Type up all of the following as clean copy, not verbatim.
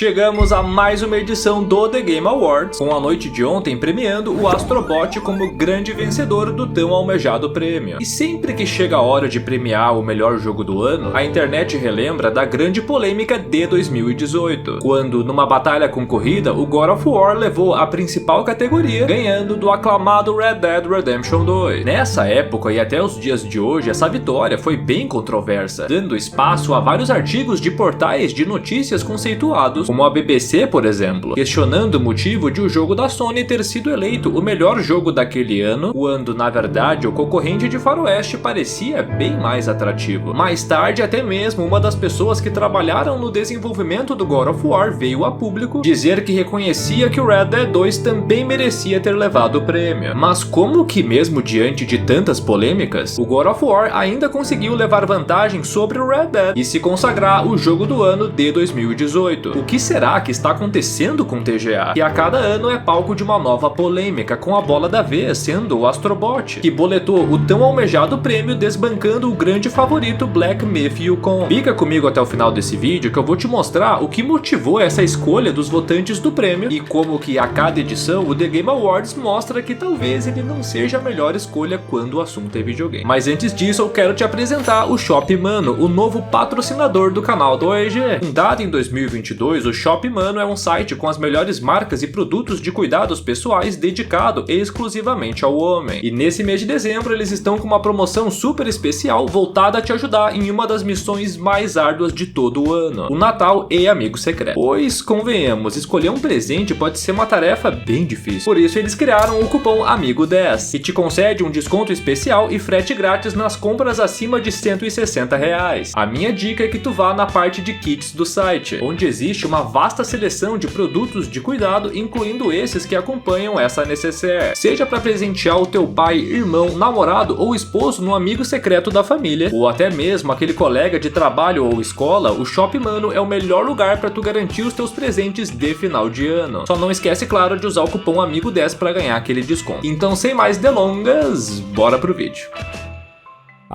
Chegamos a mais uma edição do The Game Awards, com a noite de ontem premiando o Astrobot como grande vencedor do tão almejado prêmio. E sempre que chega a hora de premiar o melhor jogo do ano, a internet relembra da grande polêmica de 2018, quando numa batalha concorrida o God of War levou a principal categoria, ganhando do aclamado Red Dead Redemption 2. Nessa época e até os dias de hoje, essa vitória foi bem controversa, dando espaço a vários artigos de portais de notícias conceituados, como a BBC, por exemplo, questionando o motivo de o jogo da Sony ter sido eleito o melhor jogo daquele ano, quando na verdade o concorrente de faroeste parecia bem mais atrativo. Mais tarde, até mesmo uma das pessoas que trabalharam no desenvolvimento do God of War veio a público dizer que reconhecia que o Red Dead 2 também merecia ter levado o prêmio. Mas como que mesmo diante de tantas polêmicas, o God of War ainda conseguiu levar vantagem sobre o Red Dead e se consagrar o jogo do ano de 2018? O que será que está acontecendo com o TGA? Que a cada ano é palco de uma nova polêmica, com a bola da vez sendo o Astrobot, que boletou o tão almejado prêmio desbancando o grande favorito Black Myth Wukong. Fica comigo até o final desse vídeo que eu vou te mostrar o que motivou essa escolha dos votantes do prêmio e como que a cada edição o The Game Awards mostra que talvez ele não seja a melhor escolha quando o assunto é videogame. Mas antes disso eu quero te apresentar o Shop Mano, o novo patrocinador do canal do OEG. Fundado em 2022, o Shop Mano é um site com as melhores marcas e produtos de cuidados pessoais dedicado exclusivamente ao homem. E nesse mês de dezembro eles estão com uma promoção super especial voltada a te ajudar em uma das missões mais árduas de todo o ano, o Natal e Amigo Secreto. Pois, convenhamos, escolher um presente pode ser uma tarefa bem difícil. Por isso eles criaram o cupom AMIGO10, que te concede um desconto especial e frete grátis nas compras acima de R$160. A minha dica é que tu vá na parte de kits do site, onde existe uma vasta seleção de produtos de cuidado, incluindo esses que acompanham essa necessaire. Seja para presentear o teu pai, irmão, namorado ou esposo no amigo secreto da família, ou até mesmo aquele colega de trabalho ou escola, o Shop Mano é o melhor lugar para tu garantir os teus presentes de final de ano. Só não esquece, claro, de usar o cupom AMIGO10 para ganhar aquele desconto. Então, sem mais delongas, bora pro vídeo.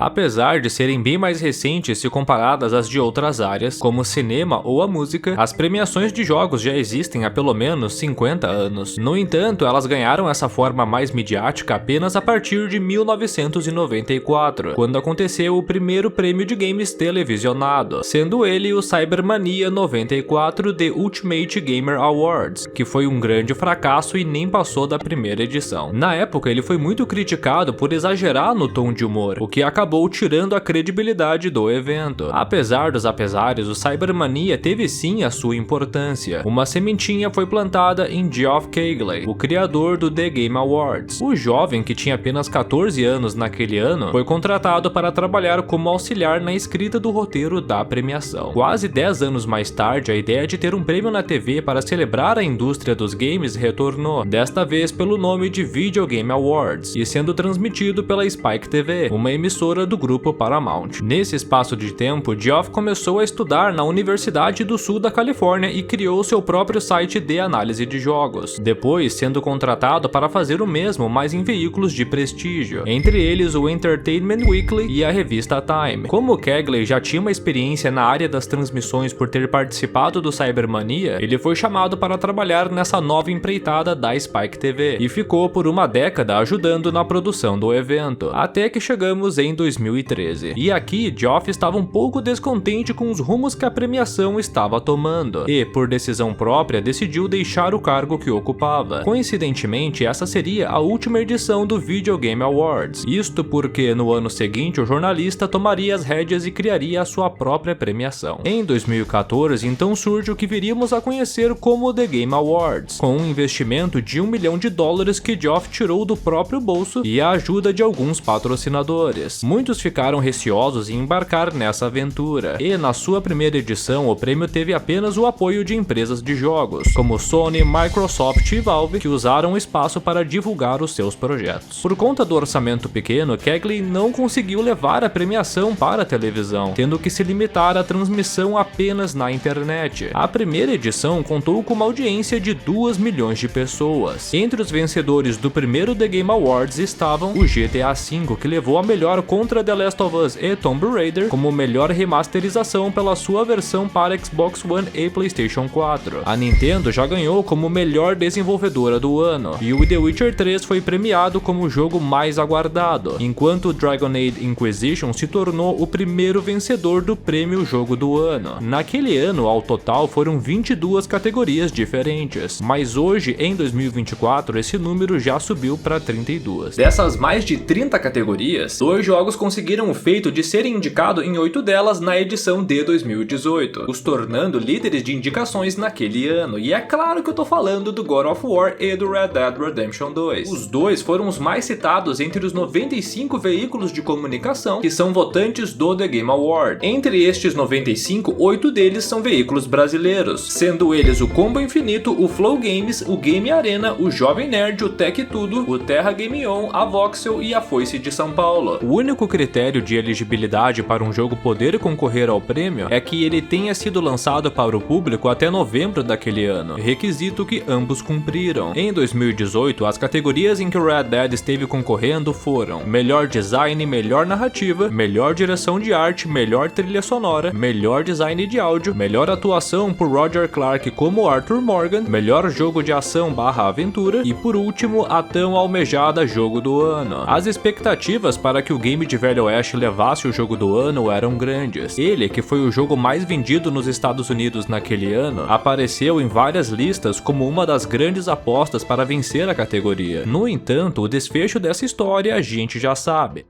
Apesar de serem bem mais recentes se comparadas às de outras áreas, como o cinema ou a música, as premiações de jogos já existem há pelo menos 50 anos. No entanto, elas ganharam essa forma mais midiática apenas a partir de 1994, quando aconteceu o primeiro prêmio de games televisionado, sendo ele o Cybermania 94 The Ultimate Gamer Awards, que foi um grande fracasso e nem passou da primeira edição. Na época, ele foi muito criticado por exagerar no tom de humor, o que acabou tirando a credibilidade do evento. Apesar dos apesares, o Cybermania teve sim a sua importância. Uma sementinha foi plantada em Geoff Keighley, o criador do The Game Awards. O jovem, que tinha apenas 14 anos naquele ano, foi contratado para trabalhar como auxiliar na escrita do roteiro da premiação. Quase 10 anos mais tarde, a ideia de ter um prêmio na TV para celebrar a indústria dos games retornou, desta vez pelo nome de Video Game Awards, e sendo transmitido pela Spike TV, uma emissora do grupo Paramount. Nesse espaço de tempo, Geoff começou a estudar na Universidade do Sul da Califórnia e criou seu próprio site de análise de jogos, depois sendo contratado para fazer o mesmo, mas em veículos de prestígio, entre eles o Entertainment Weekly e a revista Time. Como Keighley já tinha uma experiência na área das transmissões por ter participado do Cybermania, ele foi chamado para trabalhar nessa nova empreitada da Spike TV, e ficou por uma década ajudando na produção do evento, até que chegamos em 2013. E aqui, Geoff estava um pouco descontente com os rumos que a premiação estava tomando, e, por decisão própria, decidiu deixar o cargo que ocupava. Coincidentemente, essa seria a última edição do Video Game Awards. Isto porque, no ano seguinte, o jornalista tomaria as rédeas e criaria a sua própria premiação. Em 2014, então surge o que viríamos a conhecer como The Game Awards, com um investimento de $1 milhão que Geoff tirou do próprio bolso e a ajuda de alguns patrocinadores. Muitos ficaram receosos em embarcar nessa aventura, e na sua primeira edição o prêmio teve apenas o apoio de empresas de jogos, como Sony, Microsoft e Valve, que usaram o espaço para divulgar os seus projetos. Por conta do orçamento pequeno, Keighley não conseguiu levar a premiação para a televisão, tendo que se limitar à transmissão apenas na internet. A primeira edição contou com uma audiência de 2 milhões de pessoas. Entre os vencedores do primeiro The Game Awards estavam o GTA V, que levou a melhor contra The Last of Us e Tomb Raider como melhor remasterização pela sua versão para Xbox One e PlayStation 4. A Nintendo já ganhou como melhor desenvolvedora do ano, e o The Witcher 3 foi premiado como o jogo mais aguardado, enquanto Dragon Age Inquisition se tornou o primeiro vencedor do prêmio Jogo do Ano. Naquele ano, ao total, foram 22 categorias diferentes, mas hoje, em 2024, esse número já subiu para 32. Dessas mais de 30 categorias, 2 jogos conseguiram o feito de serem indicados em 8 delas na edição de 2018, os tornando líderes de indicações naquele ano, e é claro que eu tô falando do God of War e do Red Dead Redemption 2. Os dois foram os mais citados entre os 95 veículos de comunicação que são votantes do The Game Award. Entre estes 95, 8 deles são veículos brasileiros, sendo eles o Combo Infinito, o Flow Games, o Game Arena, o Jovem Nerd, o Tech Tudo, o Terra Game On, a Voxel e a Foice de São Paulo. O único critério de elegibilidade para um jogo poder concorrer ao prêmio é que ele tenha sido lançado para o público até novembro daquele ano, requisito que ambos cumpriram. Em 2018, as categorias em que o Red Dead esteve concorrendo foram Melhor Design, Melhor Narrativa, Melhor Direção de Arte, Melhor Trilha Sonora, Melhor Design de Áudio, Melhor Atuação por Roger Clark como Arthur Morgan, Melhor Jogo de Ação / Aventura e, por último, a tão almejada Jogo do Ano. As expectativas para que o game de Velho Oeste levasse o Jogo do Ano eram grandes. Ele, que foi o jogo mais vendido nos Estados Unidos naquele ano, apareceu em várias listas como uma das grandes apostas para vencer a categoria. No entanto, o desfecho dessa história a gente já sabe.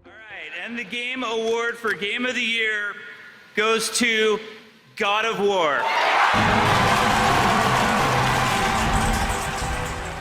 And the Game Award for Game of the Year goes to God of War.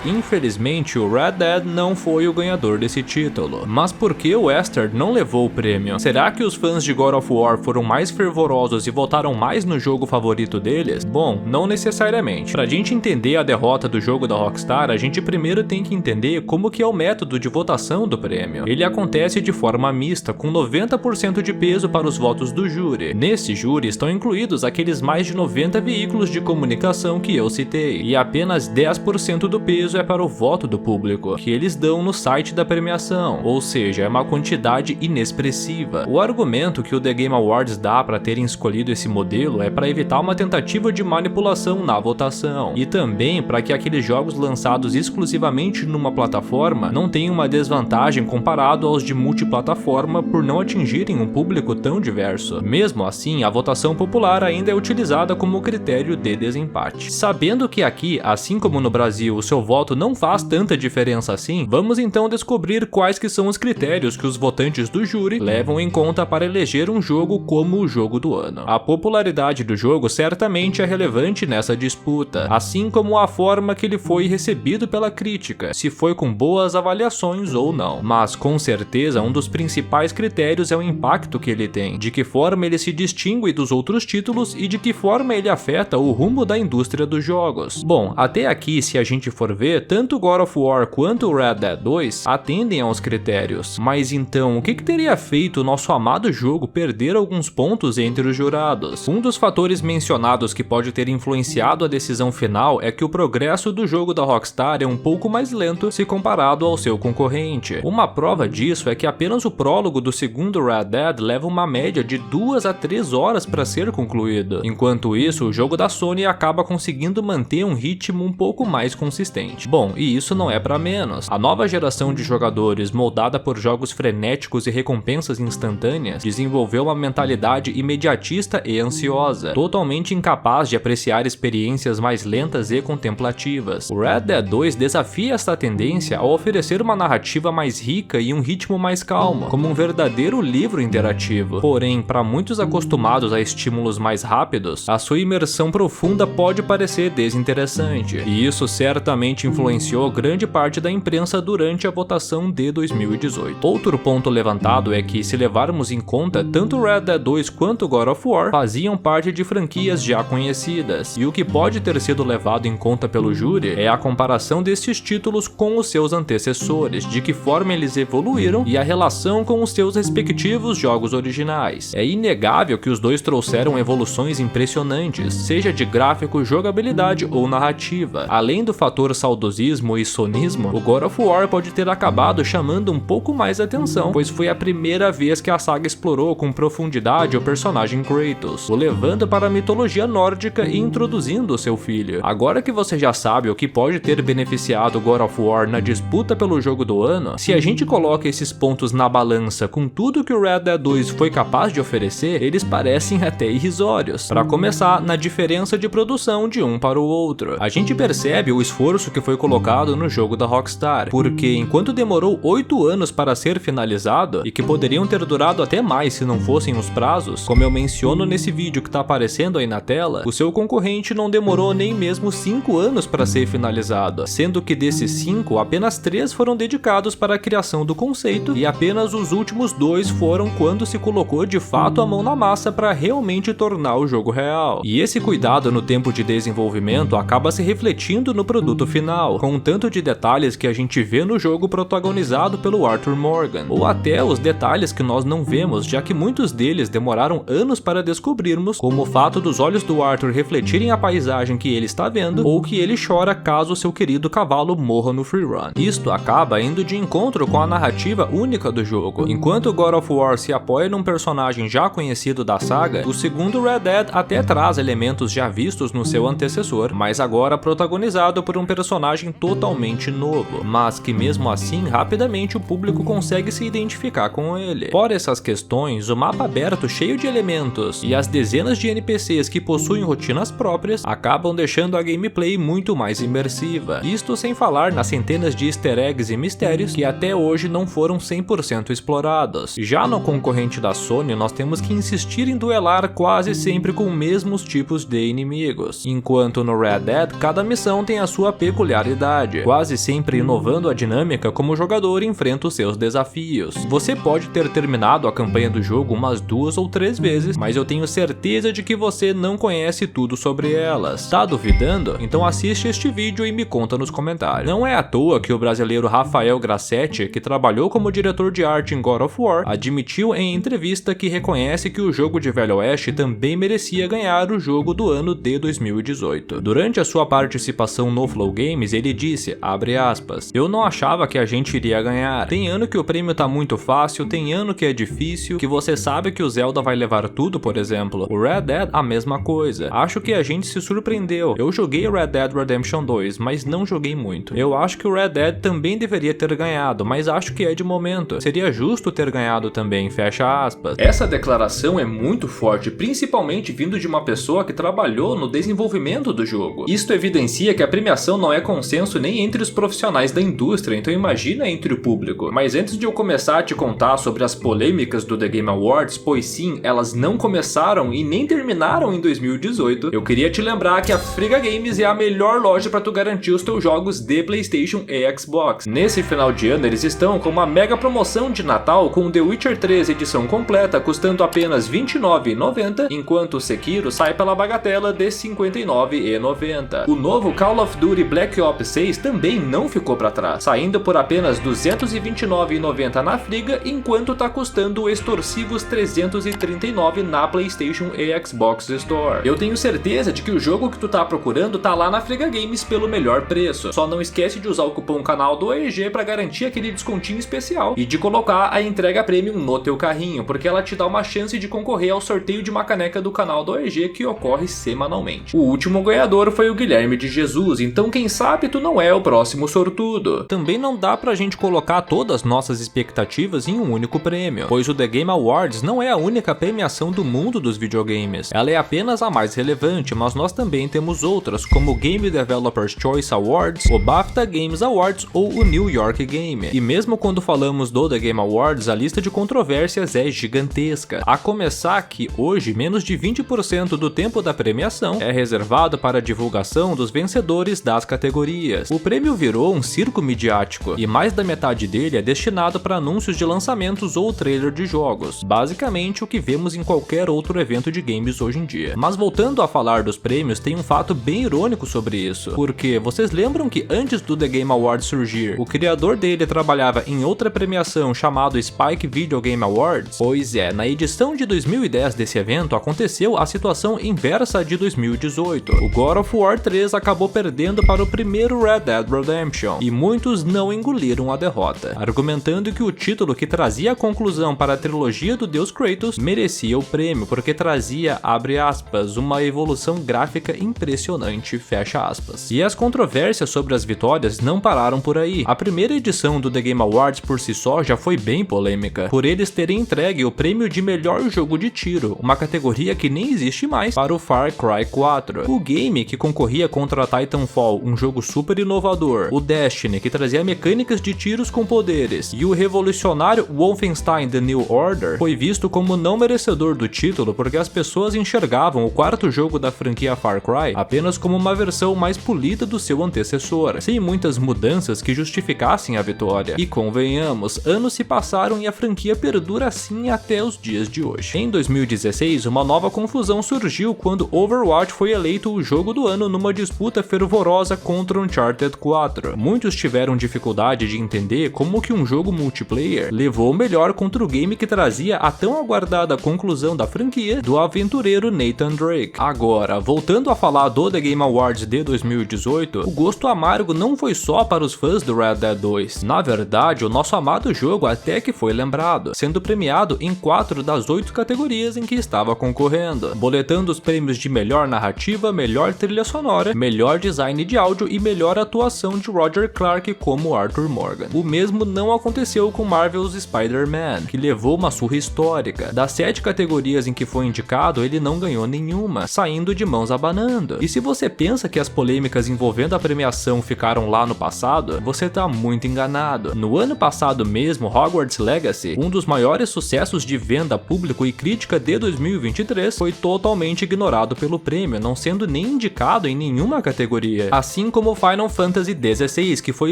Infelizmente, o Red Dead não foi o ganhador desse título. Mas por que o Western não levou o prêmio? Será que os fãs de God of War foram mais fervorosos e votaram mais no jogo favorito deles? Bom, não necessariamente. Pra gente entender a derrota do jogo da Rockstar, a gente primeiro tem que entender como que é o método de votação do prêmio. Ele acontece de forma mista, com 90% de peso para os votos do júri. Nesse júri estão incluídos aqueles mais de 90 veículos de comunicação que eu citei, e apenas 10% do peso é para o voto do público, que eles dão no site da premiação, ou seja, é uma quantidade inexpressiva. O argumento que o The Game Awards dá para terem escolhido esse modelo é para evitar uma tentativa de manipulação na votação, e também para que aqueles jogos lançados exclusivamente numa plataforma não tenham uma desvantagem comparado aos de multiplataforma por não atingirem um público tão diverso. Mesmo assim, a votação popular ainda é utilizada como critério de desempate. Sabendo que aqui, assim como no Brasil, o seu voto não faz tanta diferença assim, vamos então descobrir quais que são os critérios que os votantes do júri levam em conta para eleger um jogo como o jogo do ano. A popularidade do jogo certamente é relevante nessa disputa, assim como a forma que ele foi recebido pela crítica, se foi com boas avaliações ou não. Mas com certeza um dos principais critérios é o impacto que ele tem, de que forma ele se distingue dos outros títulos e de que forma ele afeta o rumo da indústria dos jogos. Bom, até aqui, se a gente for ver, tanto God of War quanto o Red Dead 2 atendem aos critérios, mas então o que teria feito o nosso amado jogo perder alguns pontos entre os jurados? Um dos fatores mencionados que pode ter influenciado a decisão final é que o progresso do jogo da Rockstar é um pouco mais lento se comparado ao seu concorrente. Uma prova disso é que apenas o prólogo do segundo Red Dead leva uma média de 2 a 3 horas para ser concluído. Enquanto isso, o jogo da Sony acaba conseguindo manter um ritmo um pouco mais consistente. Bom, e isso não é para menos. A nova geração de jogadores, moldada por jogos frenéticos e recompensas instantâneas, desenvolveu uma mentalidade imediatista e ansiosa, totalmente incapaz de apreciar experiências mais lentas e contemplativas. O Red Dead 2 desafia esta tendência ao oferecer uma narrativa mais rica e um ritmo mais calmo, como um verdadeiro livro interativo. Porém, para muitos acostumados a estímulos mais rápidos, a sua imersão profunda pode parecer desinteressante, e isso certamente influenciou grande parte da imprensa durante a votação de 2018. Outro ponto levantado é que, se levarmos em conta, tanto Red Dead 2 quanto God of War faziam parte de franquias já conhecidas, e o que pode ter sido levado em conta pelo júri é a comparação destes títulos com os seus antecessores, de que forma eles evoluíram e a relação com os seus respectivos jogos originais. É inegável que os dois trouxeram evoluções impressionantes, seja de gráfico, jogabilidade ou narrativa, além do fator saudosismo saudosismo e sonismo, o God of War pode ter acabado chamando um pouco mais atenção, pois foi a primeira vez que a saga explorou com profundidade o personagem Kratos, o levando para a mitologia nórdica e introduzindo seu filho. Agora que você já sabe o que pode ter beneficiado God of War na disputa pelo jogo do ano, se a gente coloca esses pontos na balança com tudo que o Red Dead 2 foi capaz de oferecer, eles parecem até irrisórios. Para começar, na diferença de produção de um para o outro. A gente percebe o esforço que foi colocado no jogo da Rockstar, porque enquanto demorou 8 anos para ser finalizado, e que poderiam ter durado até mais se não fossem os prazos, como eu menciono nesse vídeo que tá aparecendo aí na tela, o seu concorrente não demorou nem mesmo 5 anos para ser finalizado, sendo que desses 5, apenas 3 foram dedicados para a criação do conceito, e apenas os últimos 2 foram quando se colocou de fato a mão na massa para realmente tornar o jogo real. E esse cuidado no tempo de desenvolvimento acaba se refletindo no produto final, com um tanto de detalhes que a gente vê no jogo protagonizado pelo Arthur Morgan, ou até os detalhes que nós não vemos, já que muitos deles demoraram anos para descobrirmos, como o fato dos olhos do Arthur refletirem a paisagem que ele está vendo, ou que ele chora caso seu querido cavalo morra no freerun. Isto acaba indo de encontro com a narrativa única do jogo. Enquanto God of War se apoia num personagem já conhecido da saga, o segundo Red Dead até traz elementos já vistos no seu antecessor, mas agora protagonizado por um personagem totalmente novo, mas que mesmo assim rapidamente o público consegue se identificar com ele. Fora essas questões, o mapa aberto cheio de elementos e as dezenas de NPCs que possuem rotinas próprias acabam deixando a gameplay muito mais imersiva. Isto sem falar nas centenas de easter eggs e mistérios que até hoje não foram 100% explorados. Já no concorrente da Sony, nós temos que insistir em duelar quase sempre com os mesmos tipos de inimigos, enquanto no Red Dead cada missão tem a sua peculiaridade, quase sempre inovando a dinâmica como o jogador enfrenta os seus desafios. Você pode ter terminado a campanha do jogo umas 2 ou 3 vezes, mas eu tenho certeza de que você não conhece tudo sobre elas. Tá duvidando? Então assiste este vídeo e me conta nos comentários. Não é à toa que o brasileiro Rafael Grassetti, que trabalhou como diretor de arte em God of War, admitiu em entrevista que reconhece que o jogo de Velho Oeste também merecia ganhar o jogo do ano de 2018. Durante a sua participação no Flow Games, ele disse, abre aspas, eu não achava que a gente iria ganhar. Tem ano que o prêmio tá muito fácil, tem ano que é difícil, que você sabe que o Zelda vai levar tudo, por exemplo. O Red Dead, a mesma coisa. Acho que a gente se surpreendeu. Eu joguei Red Dead Redemption 2, mas não joguei muito. Eu acho que o Red Dead também deveria ter ganhado, mas acho que é de momento. Seria justo ter ganhado também, fecha aspas. Essa declaração é muito forte, principalmente vindo de uma pessoa que trabalhou no desenvolvimento do jogo. Isto evidencia que a premiação não é consenso nem entre os profissionais da indústria, então imagina entre o público. Mas antes de eu começar a te contar sobre as polêmicas do The Game Awards, pois sim, elas não começaram e nem terminaram em 2018, eu queria te lembrar que a Friga Games é a melhor loja para tu garantir os teus jogos de PlayStation e Xbox. Nesse final de ano eles estão com uma mega promoção de Natal com The Witcher 3 edição completa custando apenas R$ 29,90, enquanto o Sekiro sai pela bagatela de R$ 59,90. O novo Call of Duty Black Ops 6 também não ficou para trás, saindo por apenas R$ 229,90 na Friga, enquanto tá custando extorsivos R$ 339 na PlayStation e Xbox Store. Eu tenho certeza de que o jogo que tu tá procurando tá lá na Friga Games pelo melhor preço. Só não esquece de usar o cupom canal do EG para garantir aquele descontinho especial e de colocar a entrega premium no teu carrinho, porque ela te dá uma chance de concorrer ao sorteio de uma caneca do canal do EG que ocorre semanalmente. O último ganhador foi o Guilherme de Jesus, então quem sabe tu não é o próximo sortudo. Também não dá pra gente colocar todas nossas expectativas em um único prêmio, pois o The Game Awards não é a única premiação do mundo dos videogames. Ela é apenas a mais relevante, mas nós também temos outras, como o Game Developers Choice Awards, o BAFTA Games Awards ou o New York Game. E mesmo quando falamos do The Game Awards, a lista de controvérsias é gigantesca. A começar que hoje menos de 20% do tempo da premiação é reservado para a divulgação dos vencedores das categorias. O prêmio virou um circo midiático e mais da metade dele é destinado para anúncios de lançamentos ou trailer de jogos, basicamente o que vemos em qualquer outro evento de games hoje em dia. Mas voltando a falar dos prêmios, tem um fato bem irônico sobre isso, porque vocês lembram que antes do The Game Awards surgir, o criador dele trabalhava em outra premiação chamado Spike Video Game Awards? Pois é, na edição de 2010 desse evento aconteceu a situação inversa de 2018. O God of War 3 acabou perdendo para o primeiro primeiro Red Dead Redemption, e muitos não engoliram a derrota, argumentando que o título que trazia a conclusão para a trilogia do deus Kratos merecia o prêmio porque trazia, abre aspas, uma evolução gráfica impressionante, fecha aspas. E as controvérsias sobre as vitórias não pararam por aí. A primeira edição do The Game Awards por si só já foi bem polêmica, por eles terem entregue o prêmio de melhor jogo de tiro, uma categoria que nem existe mais, para o Far Cry 4. O game que concorria contra Titanfall, um jogo super inovador, o Destiny, que trazia mecânicas de tiros com poderes, e o revolucionário Wolfenstein The New Order, foi visto como não merecedor do título porque as pessoas enxergavam o quarto jogo da franquia Far Cry apenas como uma versão mais polida do seu antecessor, sem muitas mudanças que justificassem a vitória. E convenhamos, anos se passaram e a franquia perdura assim até os dias de hoje. Em 2016, uma nova confusão surgiu quando Overwatch foi eleito o jogo do ano numa disputa fervorosa contra Uncharted 4. Muitos tiveram dificuldade de entender como que um jogo multiplayer levou o melhor contra o game que trazia a tão aguardada conclusão da franquia do aventureiro Nathan Drake. Agora, voltando a falar do The Game Awards de 2018, o gosto amargo não foi só para os fãs do Red Dead 2. Na verdade, o nosso amado jogo até que foi lembrado, sendo premiado em 4 das 8 categorias em que estava concorrendo, boletando os prêmios de melhor narrativa, melhor trilha sonora, melhor design de áudio e melhor atuação de Roger Clark como Arthur Morgan. O mesmo não aconteceu com Marvel's Spider-Man, que levou uma surra histórica. Das 7 categorias em que foi indicado, ele não ganhou nenhuma, saindo de mãos abanando. E se você pensa que as polêmicas envolvendo a premiação ficaram lá no passado, você tá muito enganado. No ano passado mesmo, Hogwarts Legacy, um dos maiores sucessos de venda, público e crítica de 2023, foi totalmente ignorado pelo prêmio, não sendo nem indicado em nenhuma categoria. Assim como Final Fantasy XVI, que foi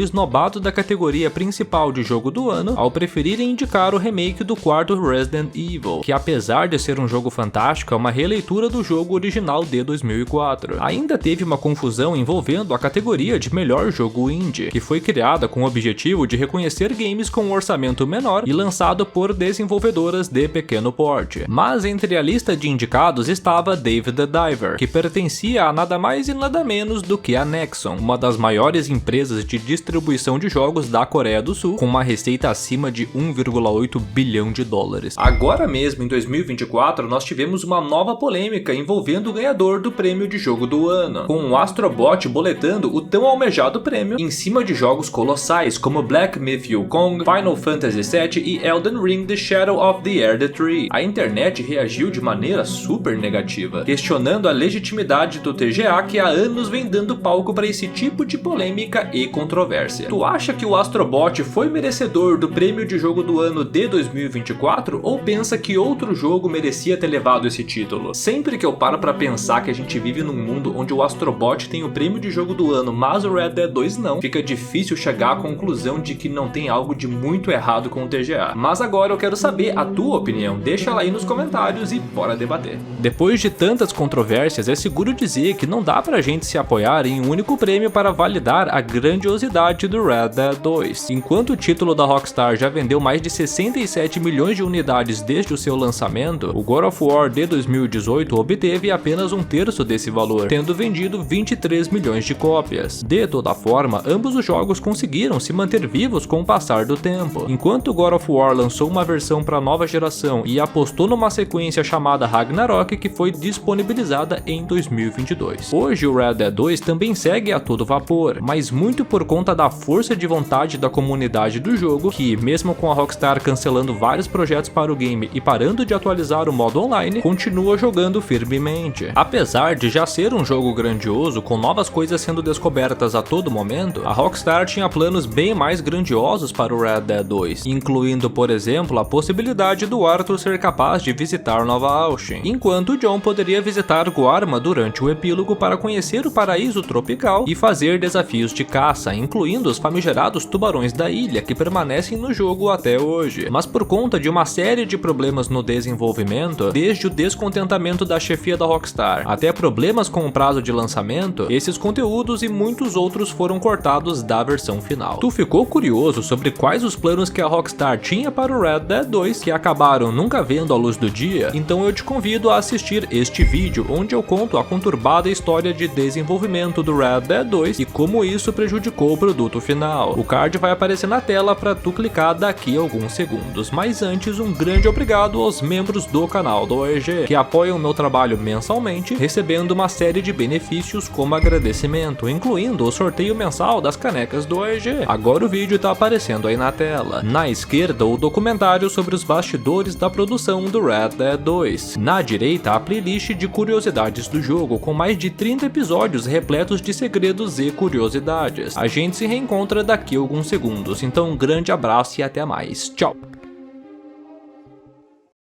esnobado da categoria principal de jogo do ano, ao preferirem indicar o remake do quarto Resident Evil, que apesar de ser um jogo fantástico, é uma releitura do jogo original de 2004. Ainda teve uma confusão envolvendo a categoria de melhor jogo indie, que foi criada com o objetivo de reconhecer games com um orçamento menor e lançado por desenvolvedoras de pequeno porte. Mas entre a lista de indicados estava Dave the Diver, que pertencia a nada mais e nada menos do que a Nexon, uma das maiores empresas de distribuição de jogos da Coreia do Sul, com uma receita acima de 1,8 bilhão de dólares. Agora mesmo, em 2024, nós tivemos uma nova polêmica envolvendo o ganhador do prêmio de jogo do ano, com o Astro Bot boletando o tão almejado prêmio em cima de jogos colossais como Black Myth: Wukong, Final Fantasy VII e Elden Ring: The Shadow of the Erde Tree. A internet reagiu de maneira super negativa, questionando a legitimidade do TGA, que há anos vem dando palco para esse tipo de polêmica e controvérsia. Tu acha que o Astro Bot foi merecedor do prêmio de jogo do ano de 2024 ou pensa que outro jogo merecia ter levado esse título? Sempre que eu paro pra pensar que a gente vive num mundo onde o Astro Bot tem o prêmio de jogo do ano, mas o Red Dead 2 não, fica difícil chegar à conclusão de que não tem algo de muito errado com o TGA. Mas agora eu quero saber a tua opinião, deixa ela aí nos comentários e bora debater. Depois de tantas controvérsias, é seguro dizer que não dá pra gente se apoiar em um único prêmio para validar a grandiosidade do Red Dead 2. Enquanto o título da Rockstar já vendeu mais de 67 milhões de unidades desde o seu lançamento, o God of War de 2018 obteve apenas um terço desse valor, tendo vendido 23 milhões de cópias. De toda forma, ambos os jogos conseguiram se manter vivos com o passar do tempo. Enquanto God of War lançou uma versão para a nova geração e apostou numa sequência chamada Ragnarok, que foi disponibilizada em 2022. Hoje o Red Dead 2 também segue a todo vapor, mas muito por conta da força de vontade da comunidade do jogo, que mesmo com a Rockstar cancelando vários projetos para o game e parando de atualizar o modo online, continua jogando firmemente. Apesar de já ser um jogo grandioso, com novas coisas sendo descobertas a todo momento, a Rockstar tinha planos bem mais grandiosos para o Red Dead 2, incluindo, por exemplo, a possibilidade do Arthur ser capaz de visitar Nova Austin, enquanto John poderia visitar Guarma durante o epílogo para conhecer o paraíso tropical e fazer desafios de caça, incluindo os famigerados tubarões da ilha, que permanecem no jogo até hoje. Mas por conta de uma série de problemas no desenvolvimento, desde o descontentamento da chefia da Rockstar até problemas com o prazo de lançamento, esses conteúdos e muitos outros foram cortados da versão final. Tu ficou curioso sobre quais os planos que a Rockstar tinha para o Red Dead 2 que acabaram nunca vendo a luz do dia? Então eu te convido a assistir este vídeo, onde eu conto a conturbada história de desenvolvimento do Red Dead Dead 2 e como isso prejudicou o produto final. O card vai aparecer na tela para tu clicar daqui a alguns segundos, mas antes um grande obrigado aos membros do canal do OEG, que apoiam meu trabalho mensalmente, recebendo uma série de benefícios como agradecimento, incluindo o sorteio mensal das canecas do OEG. Agora o vídeo tá aparecendo aí na tela. Na esquerda, o documentário sobre os bastidores da produção do Red Dead 2. Na direita, a playlist de curiosidades do jogo, com mais de 30 episódios repletos de segredos e curiosidades. A gente se reencontra daqui a alguns segundos, então um grande abraço e até mais. Tchau!